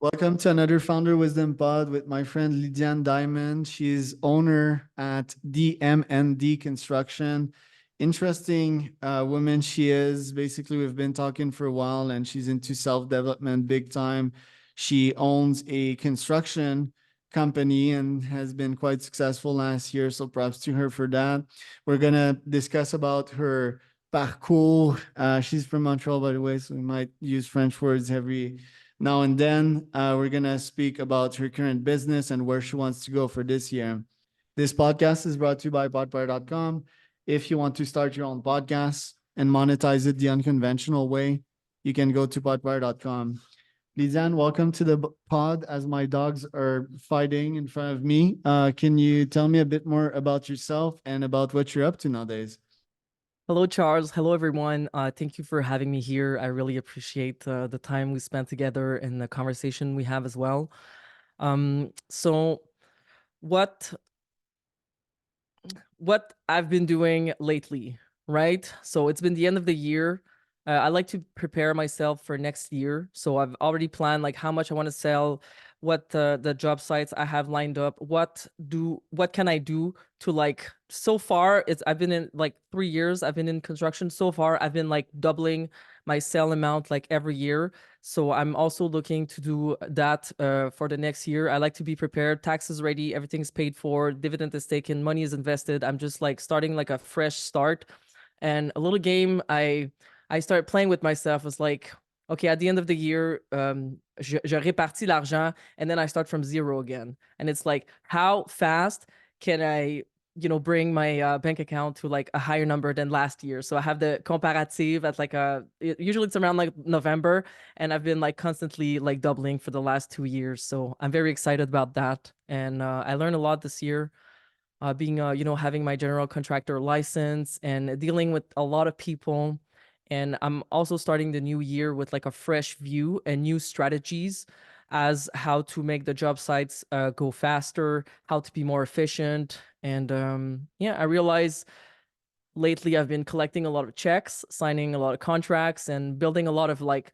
Welcome to another Founder Wisdom Pod with my friend Lydiane Diamond. She's owner at DMND Construction. Interesting woman she is. Basically, we've been talking for a while and she's into self-development big time. She owns a construction company and has been quite successful last year. So props to her for that. We're going to discuss about her parcours. She's from Montreal, by the way, so we might use French words every now and then. We're going to speak about her current business and where she wants to go for this year. This podcast is brought to you by podfire.com. If you want to start your own podcast and monetize it the unconventional way, you can go to podfire.com. Lizanne, welcome to the pod as my dogs are fighting in front of me. Can you tell me a bit more about yourself and about what you're up to nowadays? Hello, Charles. Hello, everyone. Thank you for having me here. I really appreciate the time we spent together and the conversation we have as well. So what what I've been doing lately, right? So it's been the end of the year. I like to prepare myself for next year. So I've already planned like how much I want to sell, what the job sites I have lined up, what can I do to like so far I've been in like 3 years I've been in construction. So far I've been like doubling my sale amount like every year. So I'm also looking to do that for the next year. I like to be prepared, taxes ready, everything's paid for, dividend is taken, money is invested. I'm just like starting like a fresh start. And a little game I started playing with myself was like, okay, at the end of the year, je répartis l'argent, and then I start from zero again. And it's like, how fast can I bring my bank account to like a higher number than last year? So I have the comparative at like usually it's around like November, and I've been like constantly like doubling for the last 2 years. So I'm very excited about that. And I learned a lot this year, being having my general contractor license and dealing with a lot of people. And I'm also starting the new year with like a fresh view and new strategies as how to make the job sites go faster, how to be more efficient. And yeah, I realize lately I've been collecting a lot of checks, signing a lot of contracts, and building a lot of like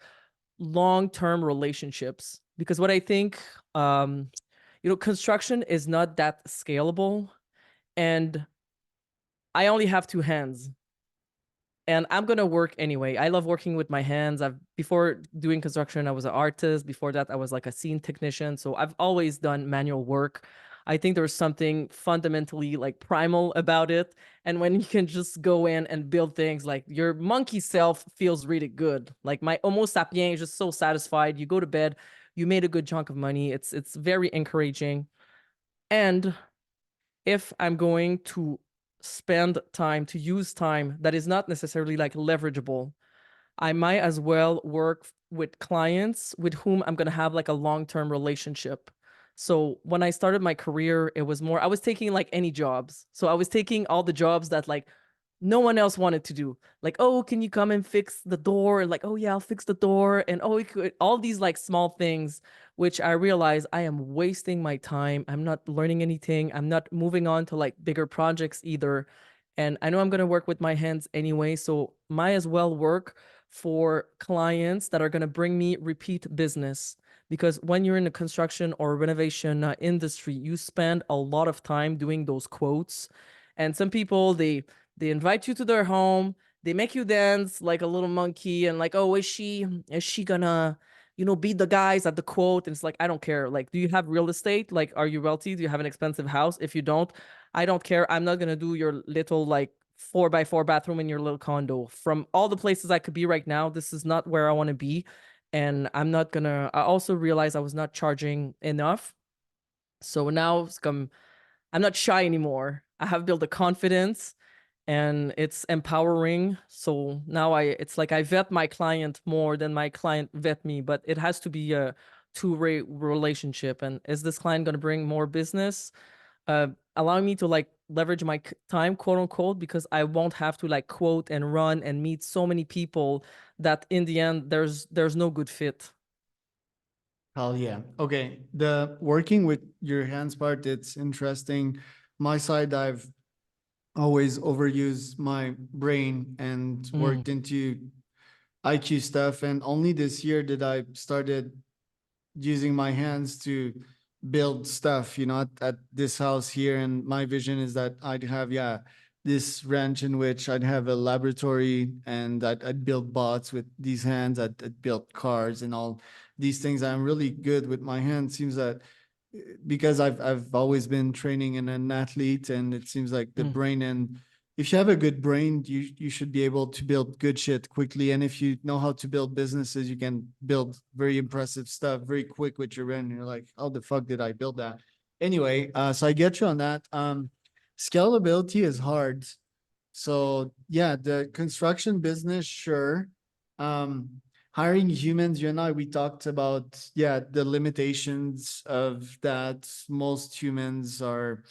long-term relationships. Because what I think, construction is not that scalable, and I only have two hands, and I'm gonna work anyway. I love working with my hands. Before doing construction, I was an artist. Before that, I was like a scene technician. So I've always done manual work. I think there's something fundamentally like primal about it. And when you can just go in and build things, like your monkey self feels really good. Like my Homo sapien is just so satisfied. You go to bed, you made a good chunk of money. It's very encouraging. And if I'm going to spend time, to use time that is not necessarily like leverageable, I might as well work with clients with whom I'm going to have like a long-term relationship. So when I started my career, it was more, I was taking like any jobs. So I was taking all the jobs that like no one else wanted to do. Like, oh, can you come and fix the door? And like, oh yeah, I'll fix the door. And oh, all these like small things, which I realize I am wasting my time. I'm not learning anything. I'm not moving on to like bigger projects either. And I know I'm gonna work with my hands anyway, so might as well work for clients that are gonna bring me repeat business. Because when you're in the construction or renovation industry, you spend a lot of time doing those quotes. And some people, they invite you to their home, they make you dance like a little monkey, and like, oh, is she gonna beat the guys at the quote? And it's like, I don't care. Like, do you have real estate? Like, are you wealthy? Do you have an expensive house? If you don't, I don't care. I'm not gonna do your little like 4x4 bathroom in your little condo. From all the places I could be right now, this is not where I want to be. And I also realized I was not charging enough. So now I'm not shy anymore. I have built a confidence, and it's empowering. So now it's like I vet my client more than my client vet me, but it has to be a two-way relationship. And is this client going to bring more business? uh Allowing me to like leverage my time, quote unquote, because I won't have to like quote and run and meet so many people that in the end there's no good fit. Hell yeah. Okay. The working with your hands part, it's interesting. My side, I've always overused my brain and Mm. worked into IQ stuff. And only this year did I started using my hands to build stuff, at this house here. And my vision is that I'd have, yeah, this ranch in which I'd have a laboratory, and I'd build bots with these hands. I'd build cars and all these things. I'm really good with my hands. Seems that because I've always been training in an athlete, and it seems like the Mm. brain, and if you have a good brain, you should be able to build good shit quickly. And if you know how to build businesses, you can build very impressive stuff very quick with your brain. You're like, how the fuck did I build that? Anyway, so I get you on that. Scalability is hard. So yeah, the construction business, sure. Um, Hiring humans, you and I, we talked about, yeah, the limitations of that. Most humans are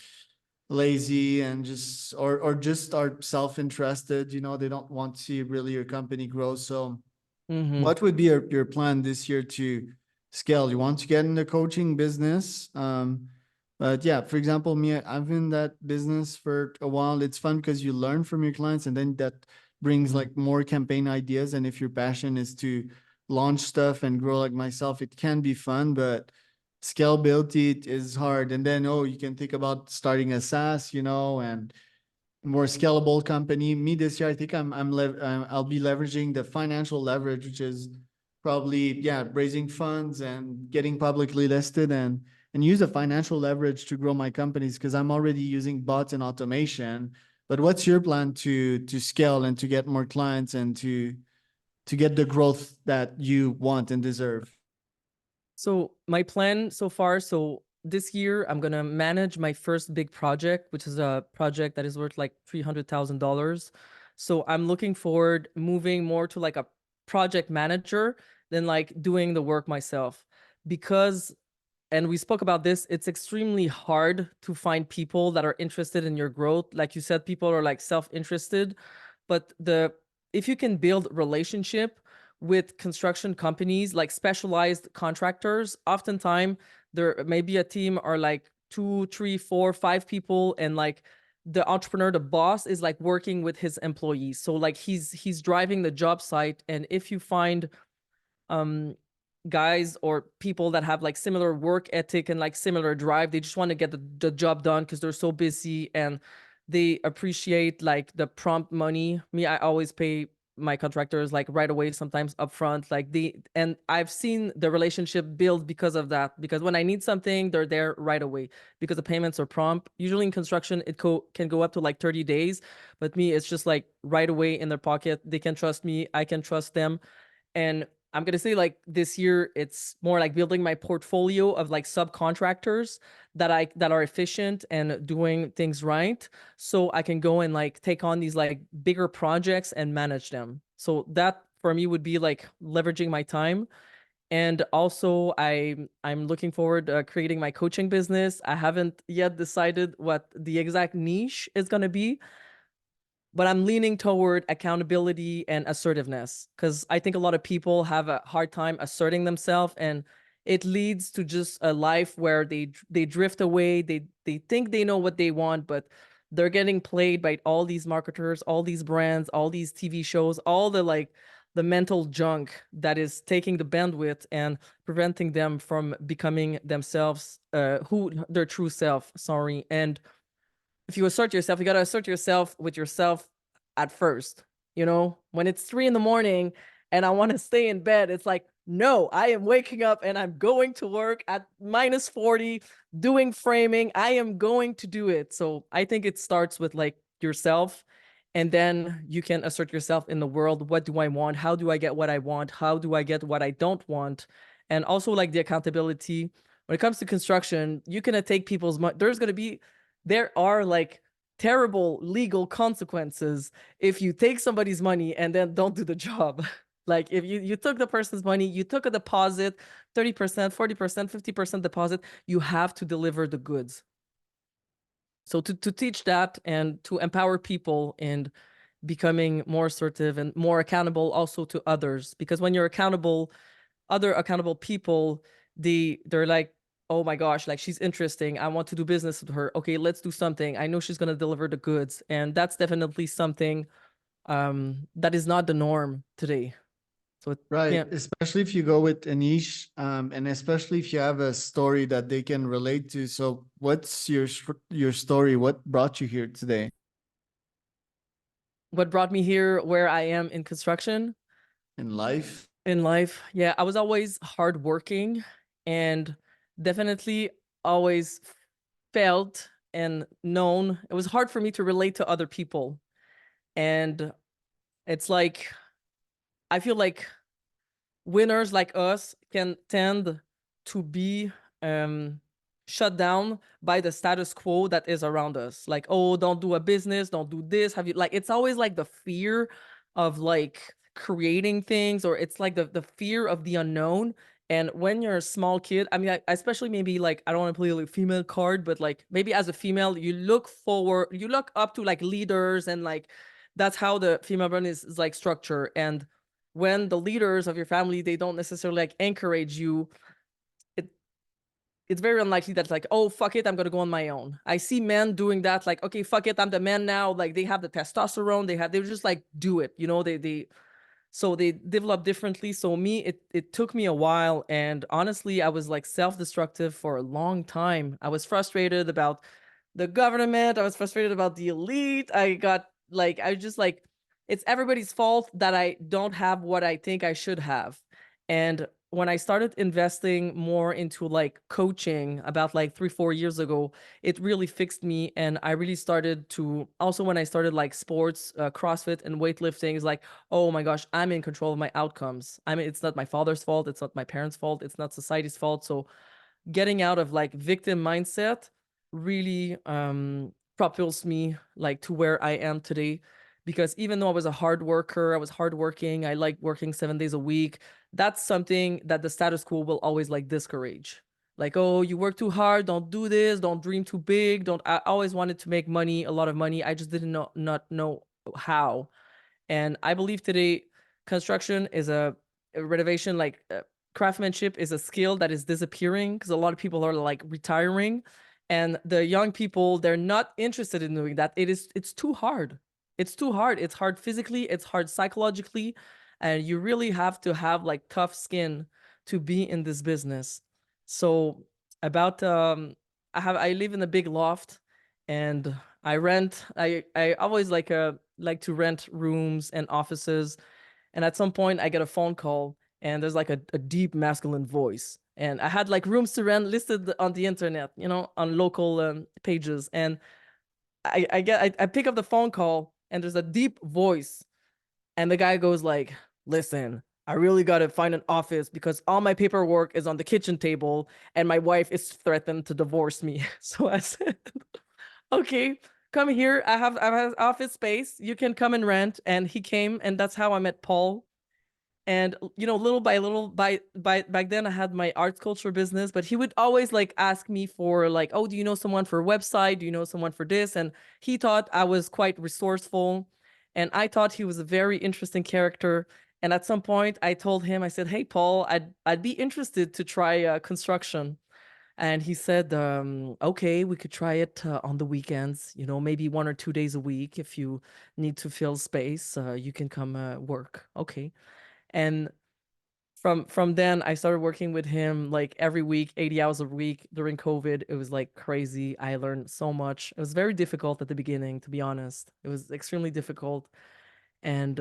lazy and just or just are self-interested, they don't want to see really your company grow. So Mm-hmm. what would be your plan this year to scale? You want to get in the coaching business. But yeah, for example, me, I've been in that business for a while. It's fun because you learn from your clients, and then that brings Mm-hmm. like more campaign ideas. And if your passion is to launch stuff and grow like myself, it can be fun, but scalability is hard. And then, oh, you can think about starting a SaaS, and more scalable company. Me this year, I think I'll be leveraging the financial leverage, which is probably, yeah, raising funds and getting publicly listed, and use the financial leverage to grow my companies, because I'm already using bots and automation. But what's your plan to scale and to get more clients and to get the growth that you want and deserve? So my plan so far, so this year I'm gonna manage my first big project, which is a project that is worth like $300,000. So I'm looking forward moving more to like a project manager than like doing the work myself. Because, and we spoke about this, it's extremely hard to find people that are interested in your growth. Like you said, people are like self-interested, but the if you can build relationship with construction companies like specialized contractors, oftentimes there may be a team or like two, three, four, five people, and like the entrepreneur, the boss is like working with his employees. So like he's driving the job site, and if you find um guys or people that have like similar work ethic and like similar drive, they just want to get the job done because they're so busy, and they appreciate like the prompt money. Me, I always pay my contractors like right away, sometimes upfront, like and I've seen the relationship build because of that, because when I need something, they're there right away because the payments are prompt. Usually in construction it can go up to like 30 days, but me, it's just like right away in their pocket. They can trust me, I can trust them. And I'm gonna say like this year, it's more like building my portfolio of like subcontractors that are efficient and doing things right, so I can go and like take on these like bigger projects and manage them. So that for me would be like leveraging my time. And also I'm looking forward to creating my coaching business. I haven't yet decided what the exact niche is gonna be, but I'm leaning toward accountability and assertiveness, because I think a lot of people have a hard time asserting themselves, and it leads to just a life where they drift away. They think they know what they want, but they're getting played by all these marketers, all these brands, all these TV shows, all the like the mental junk that is taking the bandwidth and preventing them from becoming themselves, who their true self. Sorry. And if you assert yourself, you got to assert yourself with yourself at first. When it's 3 in the morning and I want to stay in bed, it's like, no, I am waking up and I'm going to work at -40, doing framing. I am going to do it. So I think it starts with like yourself, and then you can assert yourself in the world. What do I want? How do I get what I want? How do I get what I don't want? And also like the accountability. When it comes to construction, you can take people's money. There are like terrible legal consequences if you take somebody's money and then don't do the job. Like if you took the person's money, you took a deposit, 30%, 40%, 50% deposit, you have to deliver the goods. So to teach that and to empower people in becoming more assertive and more accountable also to others, because when you're accountable, other accountable people, they're like, oh my gosh, like she's interesting, I want to do business with her, okay, let's do something, I know she's going to deliver the goods. And that's definitely something that is not the norm today. So it Right, can't. especially if you go with a niche, and especially if you have a story that they can relate to. So, what's your story? What brought you here today What brought me here where I am in construction in life? in life? Yeah, I was always hardworking and definitely always felt and known. It was hard for me to relate to other people. And it's like, I feel like winners like us can tend to be um, shut down by the status quo that is around us. Like, oh, don't do a business, don't do this. Have you like? It's always like the fear of like creating things, or it's like the fear of the unknown. And when you're a small kid, I mean, especially maybe like I don't want to play like female card, but like maybe as a female, you look forward, you look up to like leaders, and like that's how the female brain is like structure. And when the leaders of your family, they don't necessarily like encourage you, it it's very unlikely that like, oh fuck it, I'm gonna go on my own. I see men doing that, like, okay, fuck it, I'm the man now. Like they have the testosterone, they just like do it, you know, they so they develop differently. So me, it took me a while, and honestly, I was like self-destructive for a long time. I was frustrated about the government. I was frustrated about the elite. I got like, I just like, it's everybody's fault that I don't have what I think I should have. And when I started investing more into like coaching about like 3 4 years ago, it really fixed me. And I really started to also, when I started like sports, CrossFit and weightlifting, is like, oh my gosh, I'm in control of my outcomes. I mean, it's not my father's fault, it's not my parents' fault, it's not society's fault. So getting out of like victim mindset really propels me like to where I am today. Because even though I was a hard worker, I was hardworking, I like working 7 days a week, that's something that the status quo will always like discourage. Like, oh, you work too hard, don't do this, don't dream too big, don't. I always wanted to make money, a lot of money, I just didn't know, not know how. And I believe today construction is a renovation, like craftsmanship is a skill that is disappearing because a lot of people are like retiring, and the young people, they're not interested in doing that. It's too hard. It's too hard. It's hard physically, it's hard psychologically, and you really have to have like tough skin to be in this business. So about I live in a big loft, and I always like to rent rooms and offices. And at some point I get a phone call, and there's like a deep masculine voice. And I had like rooms to rent listed on the internet, you know, on local pages. And I pick up the phone call, and there's a deep voice, and the guy goes like, listen, I really got to find an office because all my paperwork is on the kitchen table and my wife is threatened to divorce me. So I said, okay, come here. I have office space. You can come and rent. And he came, and that's how I met Paul. And you know, little by little, by back then I had my art culture business, but he would always like ask me for like, oh, do you know someone for a website? Do you know someone for this? And he thought I was quite resourceful, and I thought he was a very interesting character. And at some point I told him, I said, hey Paul, I'd be interested to try construction. And he said, okay, we could try it on the weekends, you know, maybe 1 or 2 days a week. If you need to fill space, you can come work. Okay. And from then I started working with him like every week, 80 hours a week during COVID. It was like crazy. I learned so much. It was very difficult at the beginning, to be honest. It was extremely difficult. And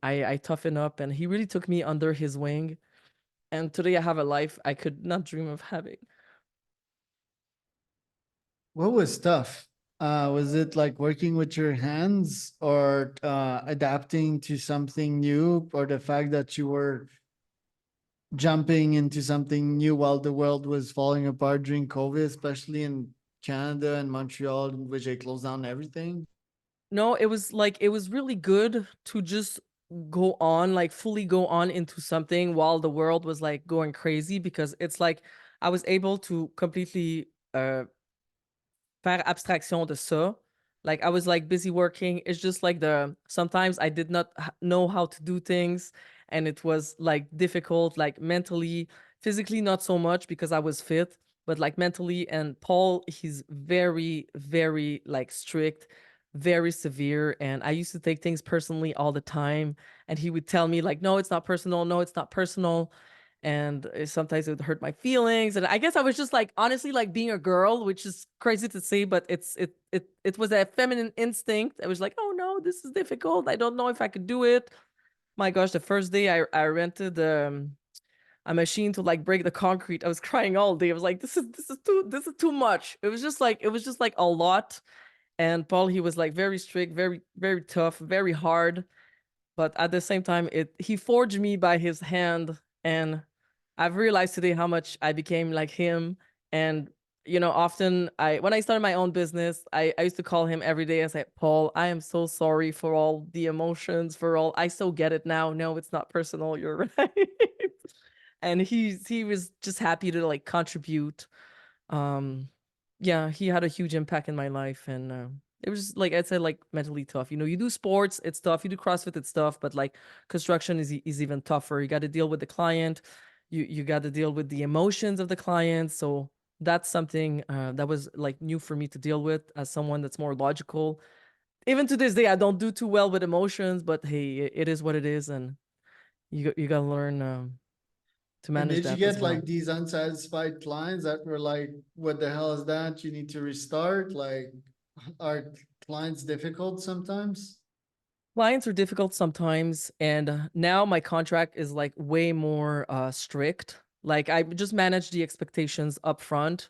I toughened up, and he really took me under his wing. And today I have a life I could not dream of having. What was tough? Was it like working with your hands, or adapting to something new, or the fact that you were jumping into something new while the world was falling apart during COVID, especially in Canada and Montreal, in which they closed down everything? No, it was like, it was really good to just go on, like fully go on into something while the world was like going crazy, because it's like I was able to completely faire abstraction de ça. Like I was like busy working. It's just like the sometimes I did not know how to do things, and it was like difficult, like mentally, physically not so much because I was fit, but like mentally. And Paul, he's very, very like strict, very severe, and I used to take things personally all the time, and he would tell me like, no, it's not personal, no, it's not personal. And sometimes it would hurt my feelings, and I guess I was just like, honestly, like being a girl, which is crazy to say, but it was a feminine instinct. I was like, oh no, this is difficult, I don't know if I could do it. My gosh, the first day I rented a machine to like break the concrete, I was crying all day. I was like, this is too much. It was just like a lot. And Paul, he was like very strict, very, very tough, very hard. But at the same time, he forged me by his hand. And I've realized today how much I became like him. And often when I started my own business, I used to call him every day and say, Paul, I am so sorry for all the emotions, for all, I so get it now. No, it's not personal. You're right. And he was just happy to like contribute. um yeah, he had a huge impact in my life. And it was just, like I said, like mentally tough. You do sports, it's tough. You do CrossFit, it's tough. But like construction is even tougher. You got to deal with the client. You got to deal with the emotions of the client. So that's something that was like new for me to deal with as someone that's more logical. Even to this day, I don't do too well with emotions, but hey, it is what it is. And you got to learn to And manage did you that as get well. like these unsatisfied clients that were like, what the hell is that? You need to restart? Like, are clients difficult sometimes? Clients are difficult sometimes, and now my contract is like way more strict. Like I just manage the expectations up front,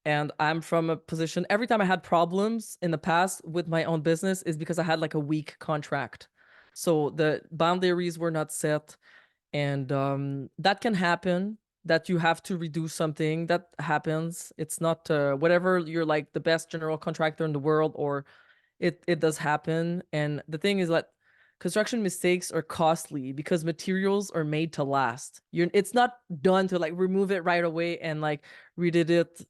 and I'm from a position. Every time I had problems in the past with my own business is because I had like a weak contract, so the boundaries were not set. And that can happen, that you have to redo something. That happens. It's not whatever you're like the best general contractor in the world, or it does happen. And the thing is that construction mistakes are costly because materials are made to last. It's not done to like remove it right away and like redid it.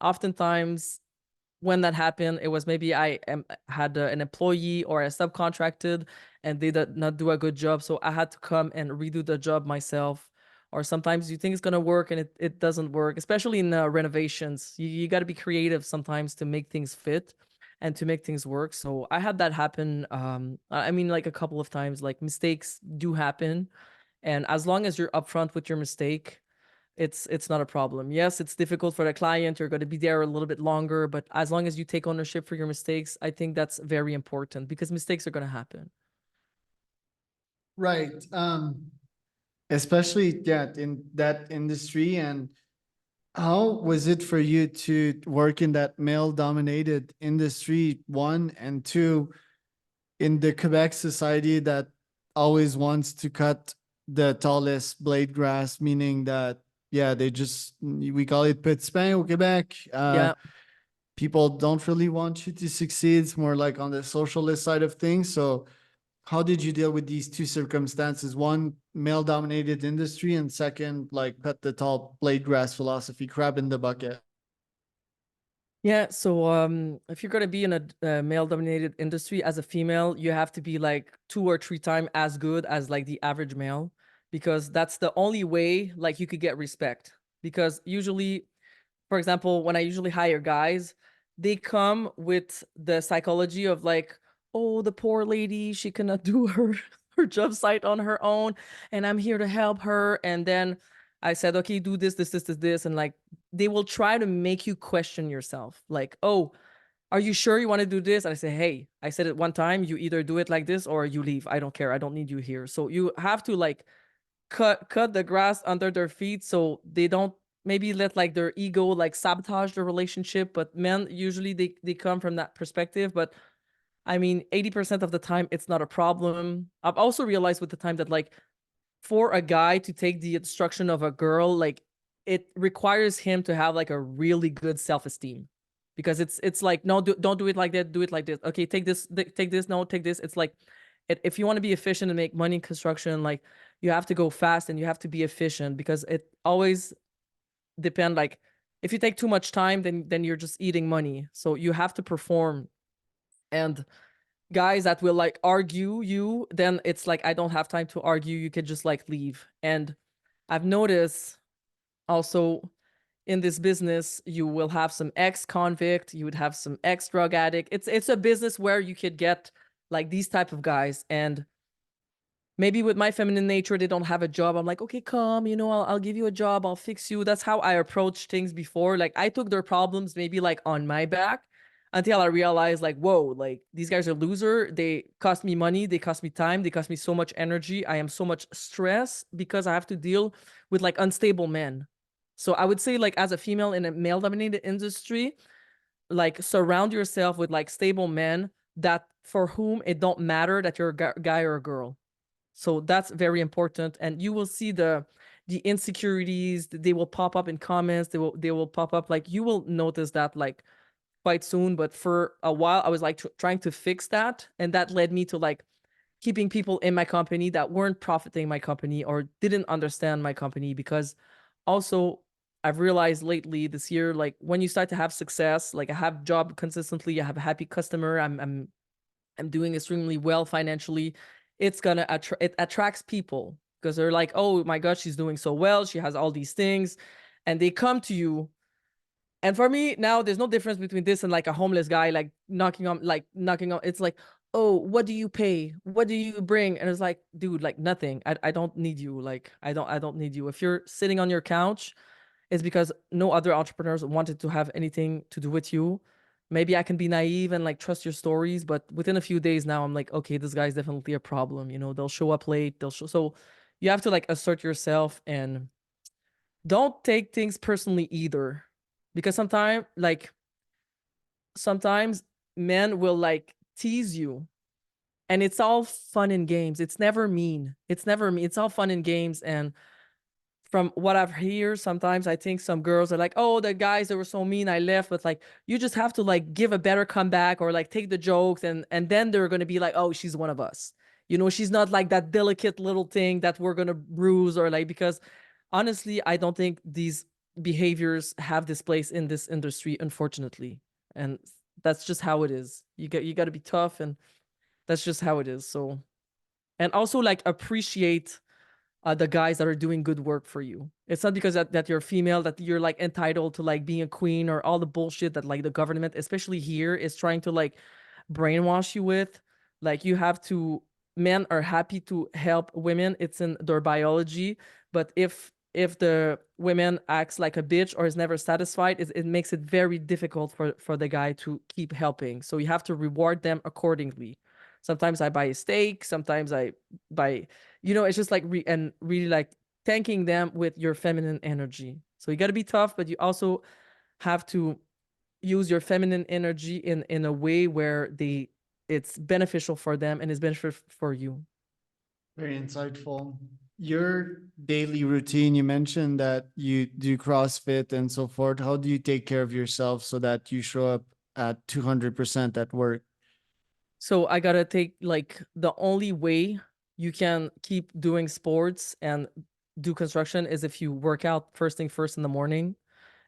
Oftentimes when that happened, it was maybe had an employee or a subcontracted, and they did not do a good job, so I had to come and redo the job myself. Or sometimes you think it's gonna work and it doesn't work, especially in renovations. You got to be creative sometimes to make things fit and to make things work. So I had that happen. I mean, like a couple of times. Like mistakes do happen, and as long as you're upfront with your mistake, it's not a problem. Yes, it's difficult for the client. You're going to be there a little bit longer, but as long as you take ownership for your mistakes, I think that's very important because mistakes are going to happen. Right. Especially yeah, in that industry. And how was it for you to work in that male dominated industry, one, and two, in the Quebec society that always wants to cut the tallest blade grass, meaning that, yeah, they just, we call it petit pain au Quebec. Yeah. People don't really want you to succeed. It's more like on the socialist side of things. So, how did you deal with these two circumstances? One, male dominated industry, and second, like cut the tall blade grass philosophy, crab in the bucket. Yeah, so if you're gonna be in a male-dominated industry as a female, you have to be like 2 or 3 times as good as like the average male, because that's the only way like you could get respect. Because usually, for example, when I usually hire guys, they come with the psychology of like, oh, the poor lady, she cannot do her job site on her own, and I'm here to help her. And then I said, okay, do this, and like they will try to make you question yourself. Like, oh, are you sure you want to do this? And I say, hey, I said it one time, you either do it like this or you leave. I don't care. I don't need you here. So you have to like cut the grass under their feet so they don't maybe let like their ego like sabotage the relationship. But men usually they come from that perspective. But I mean, 80% of the time it's not a problem. I've also realized with the time that like for a guy to take the instruction of a girl, like it requires him to have like a really good self-esteem, because it's like, no, don't do it like that, do it like this. Okay, take this, take this, no, take this. It's like, if you want to be efficient and make money in construction, like you have to go fast and you have to be efficient, because it always depend, like if you take too much time, then you're just eating money. So you have to perform. And guys that will like argue you, then it's like, I don't have time to argue, you could just like leave. And I've noticed also, in this business, you will have some ex-convict, you would have some ex-drug addict. It's a business where you could get like these type of guys. And maybe with my feminine nature, they don't have a job. I'm like, okay, come, I'll give you a job. I'll fix you. That's how I approached things before. Like I took their problems maybe like on my back until I realized like, whoa, like these guys are loser. They cost me money. They cost me time. They cost me so much energy. I am so much stress because I have to deal with like unstable men. So I would say like as a female in a male dominated industry, like surround yourself with like stable men that for whom it don't matter that you're a guy or a girl. So that's very important. And you will see the insecurities, they will pop up in comments, they will pop up, like you will notice that like quite soon. But for a while I was like trying to fix that, and that led me to like keeping people in my company that weren't profiting my company or didn't understand my company. Because also I've realized lately this year, like when you start to have success, like I have job consistently, I have a happy customer, I'm doing extremely well financially, it's gonna it attracts people because they're like, oh my god, she's doing so well, she has all these things, and they come to you. And for me now, there's no difference between this and like a homeless guy like knocking on. It's like, oh, what do you pay, what do you bring? And it's like, dude, like nothing. I don't need you. Like I don't need you. If you're sitting on your couch, it's because no other entrepreneurs wanted to have anything to do with you. Maybe I can be naive and like trust your stories, but within a few days now, I'm like, okay, this guy's definitely a problem. They'll show up late. So you have to like assert yourself and don't take things personally either, because sometimes men will like tease you, and it's all fun and games. It's never mean. It's never mean. It's all fun and games. And from what I've heard, sometimes I think some girls are like, oh, the guys that were so mean, I left. But like, you just have to like give a better comeback or like take the jokes, and then they're gonna be like, oh, she's one of us. She's not like that delicate little thing that we're gonna bruise or like, because honestly, I don't think these behaviors have this place in this industry, unfortunately. And that's just how it is. You got to be tough, and that's just how it is. So, and also like appreciate the guys that are doing good work for you. It's not because that you're female that you're like entitled to like being a queen or all the bullshit that like the government, especially here, is trying to like brainwash you with. Like you have to, men are happy to help women. It's in their biology. But if the women acts like a bitch or is never satisfied, it makes it very difficult for the guy to keep helping. So you have to reward them accordingly. Sometimes I buy a steak, sometimes I buy, it's just like and really like thanking them with your feminine energy. So you got to be tough, but you also have to use your feminine energy in a way where it's beneficial for them and is beneficial for you. Very insightful. Your daily routine, you mentioned that you do CrossFit and so forth. How do you take care of yourself so that you show up at 200% at work? So I gotta take like the only way you can keep doing sports and do construction is if you work out first thing first in the morning.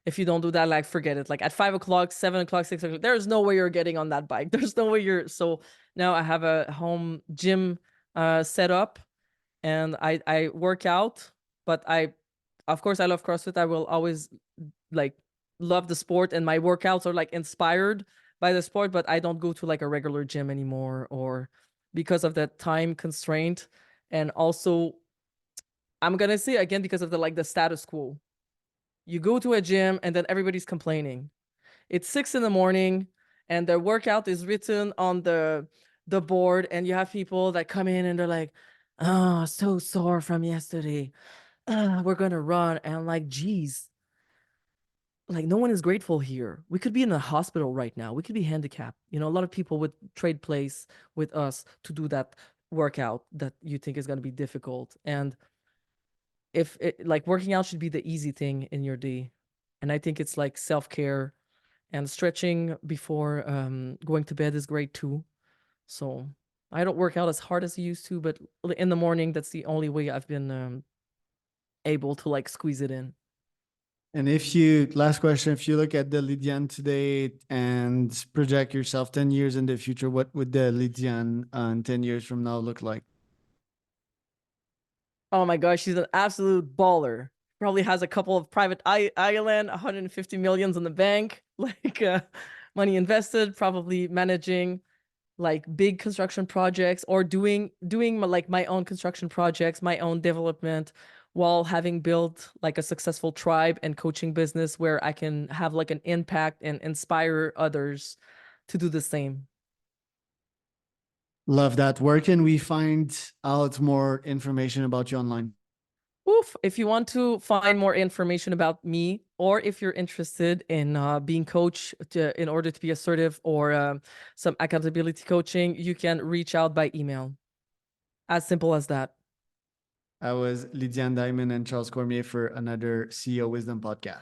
If you don't do that, like forget it. Like at 5 o'clock, 7 o'clock, 6 o'clock, there's no way you're getting on that bike. There's no way you're. So now I have a home gym set up, and I work out. But of course, I love CrossFit. I will always like love the sport, and my workouts are like inspired by the sport. But I don't go to like a regular gym anymore, or because of the time constraint, and also I'm gonna say again because of the status quo. You go to a gym and then everybody's complaining. It's 6 in the morning and their workout is written on the board, and you have people that come in and they're like, oh, so sore from yesterday. We're gonna run. And I'm like, geez, like no one is grateful here. We could be in a hospital right now. We could be handicapped. A lot of people would trade place with us to do that workout that you think is gonna be difficult. And if it, like working out should be the easy thing in your day. And I think it's like self-care, and stretching before going to bed is great too. So I don't work out as hard as I used to, but in the morning, that's the only way I've been able to like squeeze it in. And last question, if you look at the Lydiane today and project yourself 10 years in the future, what would the Lydiane in 10 years from now look like? Oh my gosh, she's an absolute baller. probably has a couple of private island, 150 millions in the bank, like money invested, probably managing like big construction projects or doing like my own construction projects, my own development, while having built like a successful tribe and coaching business where I can have like an impact and inspire others to do the same. Love that. Where can we find out more information about you online? Oof. If you want to find more information about me, or if you're interested in being coach in order to be assertive, or some accountability coaching, you can reach out by email. As simple as that. I was Lydiane Diamond and Charles Cormier for another CEO Wisdom podcast.